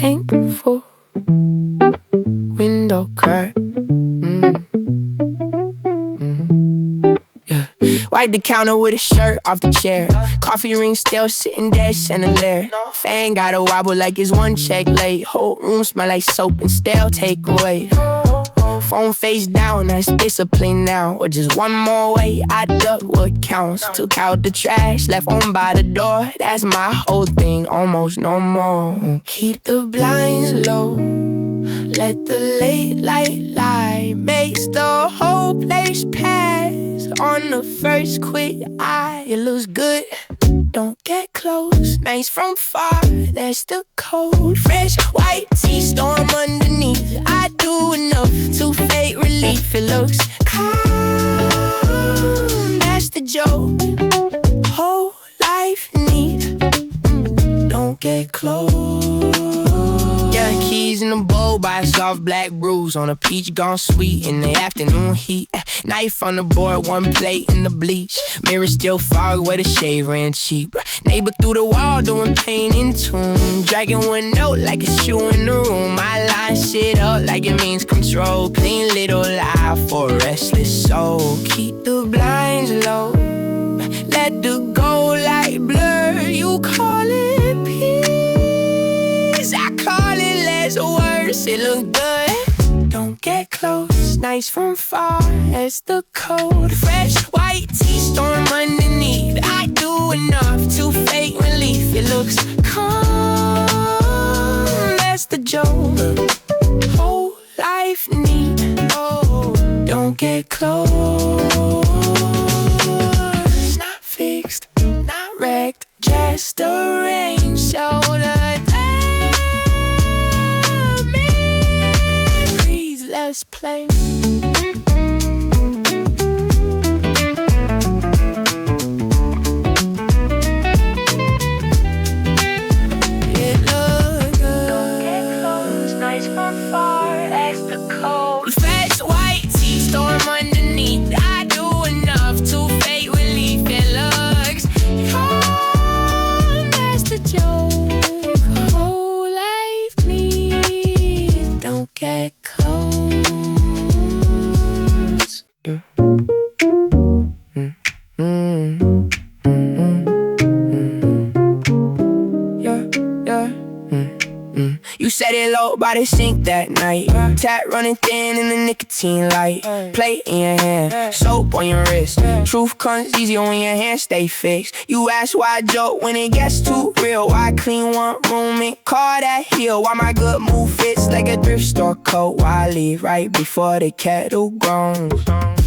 thankful. Window crack. Yeah. Wipe the counter with a shirt off the chair. Coffee ring still sitting there, chandelier. Fan gotta wobble like it's one check late. Whole room smell like soap and stale takeaway. Phone face down, that's discipline now. Or just one more way, I duck what counts. Took out the trash, left on by the door. That's my whole thing, almost no more. Keep the blinds low, let the late light makes the whole place pass. On the first quick eye, it looks good. Don't get close, nice from far, there's the code. Fresh white tee, storm underneath. I do enough to fake relief. It looks calm, that's the joke. Whole life neat, don't get close. Yeah, keys in the bowl by a soft black bruise. On a peach gone sweet in the afternoon heat. Knife on the board, one plate in the bleach. Mirror still fog where the shade ran cheap. Neighbor through the wall doing pain in tune. Dragging one note like a shoe in the room. I line shit up like it means control. Clean little lie for a restless soul. Keep the blinds low, let the gold light blur. You call it peace, I call it less worse. It look good, don't get close, nice from far, that's the code. Fresh white tee, storm underneath. I do enough to fake relief. It looks calm, that's the joke. Whole life neat, oh, don't get close. Not fixed, not wrecked, just arranged so the damage less plain. You set it low by the sink that night. Tap running thin in the nicotine light. Plate in your hand, soap on your wrist. Truth comes easy when your hands stay fixed. You ask why I joke when it gets too real. Why I clean one room and call that heel. Why my good mood fits like a thrift store coat. Why I leave right before the kettle groans.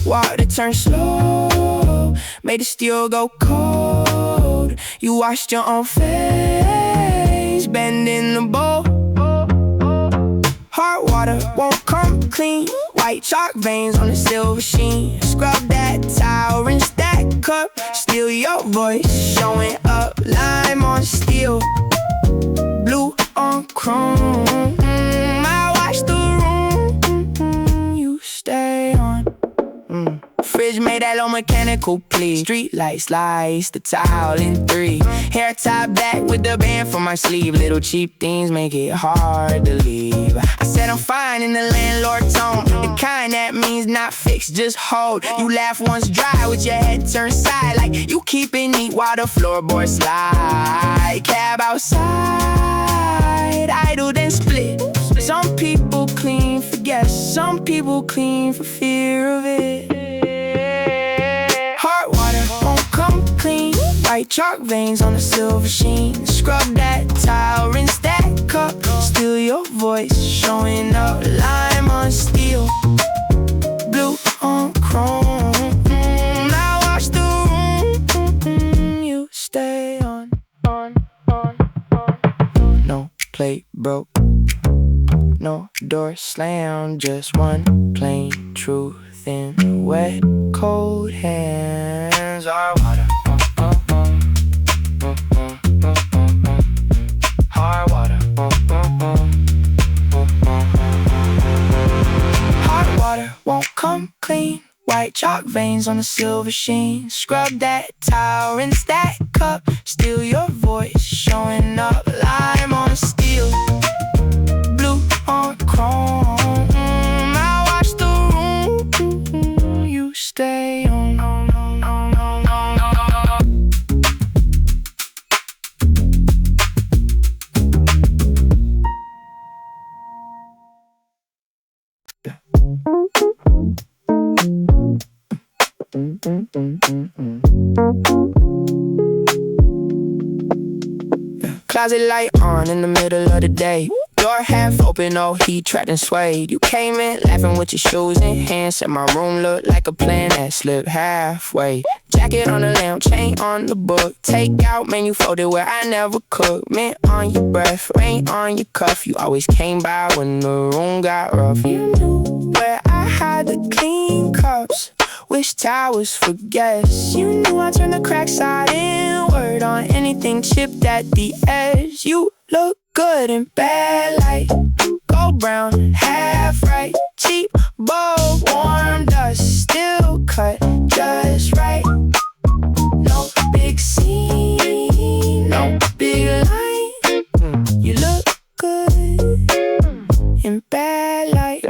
Water turn slow, made the steel go cold. You washed your own face, bending the bowl. Hard water won't come clean. White chalk veins on the silver sheen. Scrub that towel, rinse that cup. Steal your voice, showing up. Lime on steel, blue on chrome. I watch the room, you stay on. Fridge made that low mechanical plea. Street light slice the towel in 3. Hair tied back with the band for my sleeve. Little cheap things make it hard to leave. I said I'm fine in the landlord tone, the kind that means not fixed, just hold. You laugh once dry with your head turned side, like you keep it neat while the floorboards slide. Cab outside, idle then split. Some people clean for guests, some people clean for fear of it. Hard water won't come clean. White chalk veins on the silver sheen. Scrub that towel, rinse that cup. Steal your voice, showing up. Lime on steel, blue on chrome. I watch the room, you stay on. No plate broke, no door slammed, just one plain truth in wet, cold hands. Our water, hard water, hard water won't come clean. White chalk veins on the silver sheen. Scrub that towel, rinse that cup. Steal your voice, showing up. Lime on steel, Closet light on in the middle of the day. Door half open, no heat, trapped and swayed. You came in laughing with your shoes in hand. Said my room looked like a plan that slipped halfway. Jacket on the lamp, chain on the book. Take out menu folded where I never cooked. Mint on your breath, rain on your cuff. You always came by when the room got rough. You knew where I had the clean cups. Wish towers for guests. You knew I turned the crack side inward on anything chipped at the edge. You look good in bad light. Gold brown, half right. Cheap bulb, warm dust. Still cut just right. No big scene, no big line. You look good in bad light.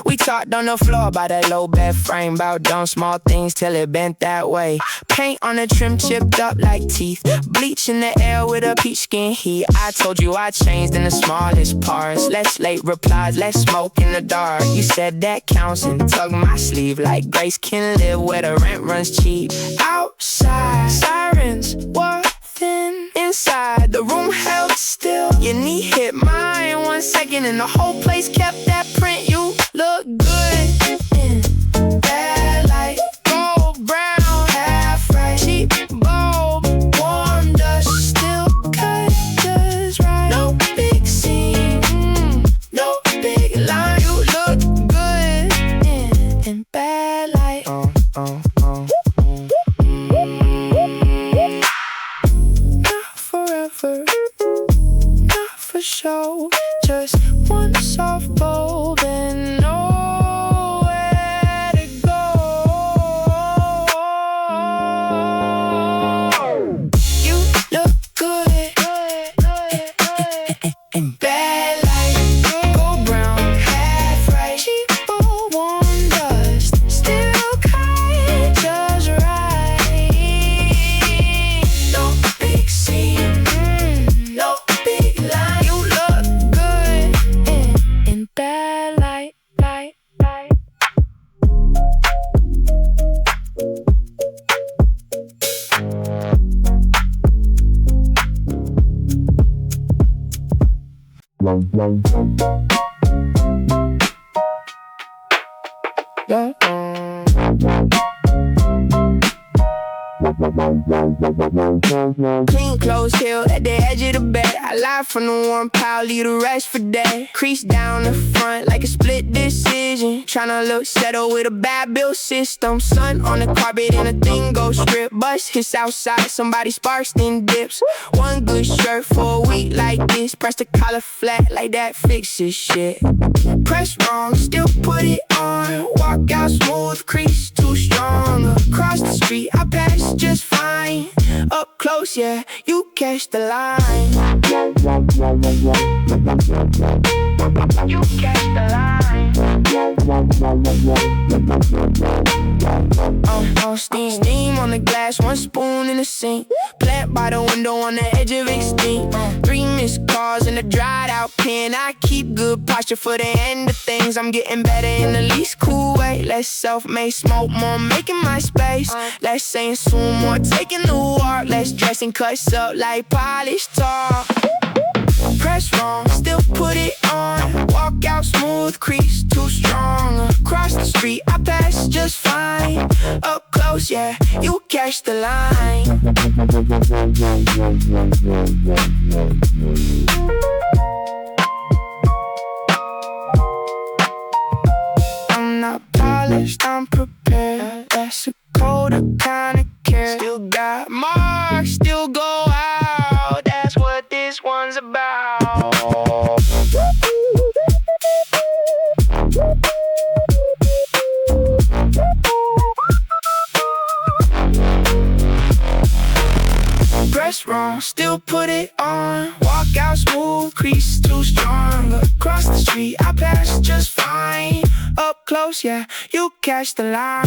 We talked on the floor by that low bed frame, about dumb small things till it bent that way. Paint on the trim chipped up like teeth. Bleach in the air with a peach skin heat. I told you I changed in the smallest parts. Less late replies, less smoke in the dark. You said that counts and tugged my sleeve like Grace can live where the rent runs cheap. Outside, sirens were thin. Inside, the room held still. Your knee hit mine 1 second and the whole place kept that print. You look good in bad light. Gold brown, half right. Cheap bulb, warm dust. Still cut just right. No big scene, no big line. You look good in bad light. Not forever, not for sure. Just one soft bulb and nowhere to go. You look good in bad light. Gold brown, half right. Cheap bulb, warm dust. Still cut just right. No big scene, no big line. You look good in bad light, light, light. Yeah. Clean clothes held at the edge of the bed. I lie from the warm pile, leave the rest for dead. Crease down the front like a split decision. Tryna look settled with a bad bill system. Sun on the carpet and a thing goes strip. Bus hits outside, somebody sparks then dips. One good shirt for a week like this. Press the collar flat like that fixes shit. Press wrong, still put it on. Walk out smooth, crease too strong. Across the street, I pass just fine. Up close, yeah, you catch the line. You catch the line. Steam on the glass, one spoon in the sink. Plant by the window on the edge of extinct. 3 missed calls in a dried out pen. I keep good posture for the end of things. I'm getting better in the least cool way. Less self-made, smoke more, making my space. Less saying soon, more taking the walk. Less dressing cuts up like polished talk. Press wrong, still put it on. Walk out smooth, crease too strong. Across the street, I pass just fine. Up close, yeah, you catch the line. I'm not polished, I'm prepared. That's a colder kind of care. Still got marks, still go out. That's what this one's about. Press wrong, still put it on. Walk out smooth, crease too strong. Across the street, I pass just fine. Up close, yeah, you catch the line.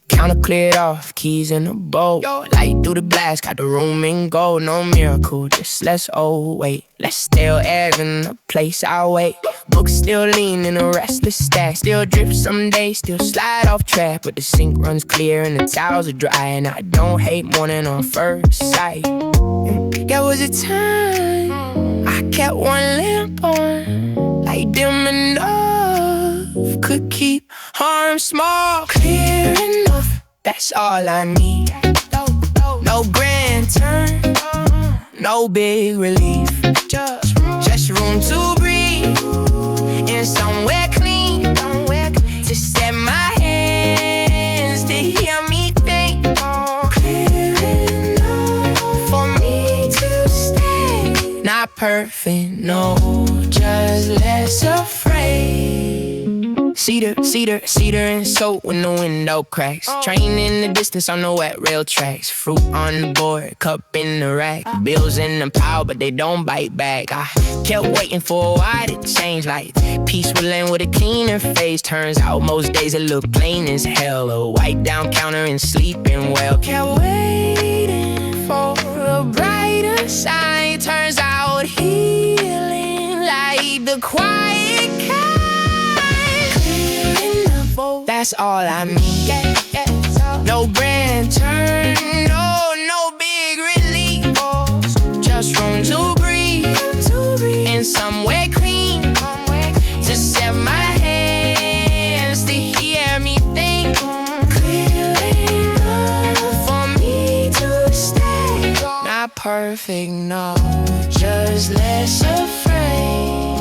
Counter cleared off, keys in the boat. Light through the glass, got the room in gold. No miracle, just let's wait. Let's still air in the place I wait. Books still lean in a restless stack. Still drip some days, still slide off track. But the sink runs clear and the towels are dry. And I don't hate morning on first sight. There was a time I kept one lamp on, light dim enough, could keep harm small. Clear enough, that's all I need. No grand turn, no big relief, just room to breathe and somewhere clean to set my hands to hear me think. Clear enough for me to stay. Not perfect, no, just less afraid. Cedar and soap when the window cracks. Train in the distance on the wet rail tracks. Fruit on the board, cup in the rack. Bills in the pile, but they don't bite back. I kept waiting for a while to change, like peace will end with a cleaner face. Turns out most days it look plain as hell. A wipe down counter and sleeping well. Kept waiting for a brighter side. Turns out healing like the quiet kind. That's all I need. No grand turn, no big relief. Just room to breathe and somewhere clean to set my hands to hear me think. Clear enough for me to stay. Not perfect, no, just less afraid.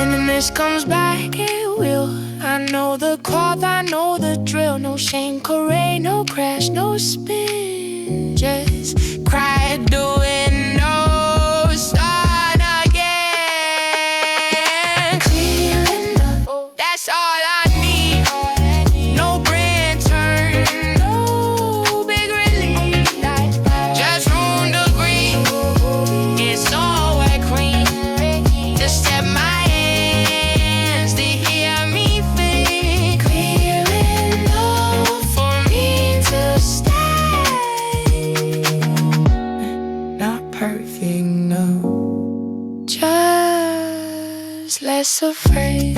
And then this comes back at will. I know the cloth, I know the drill. No shame, correct, no crash, no spin. Just cry, do it, no, start again. Clear enough, that's all I need. No grand turn, no big relief. Just room to breathe, it's always clean to set my hands to hear me. Perfect, no, just less afraid.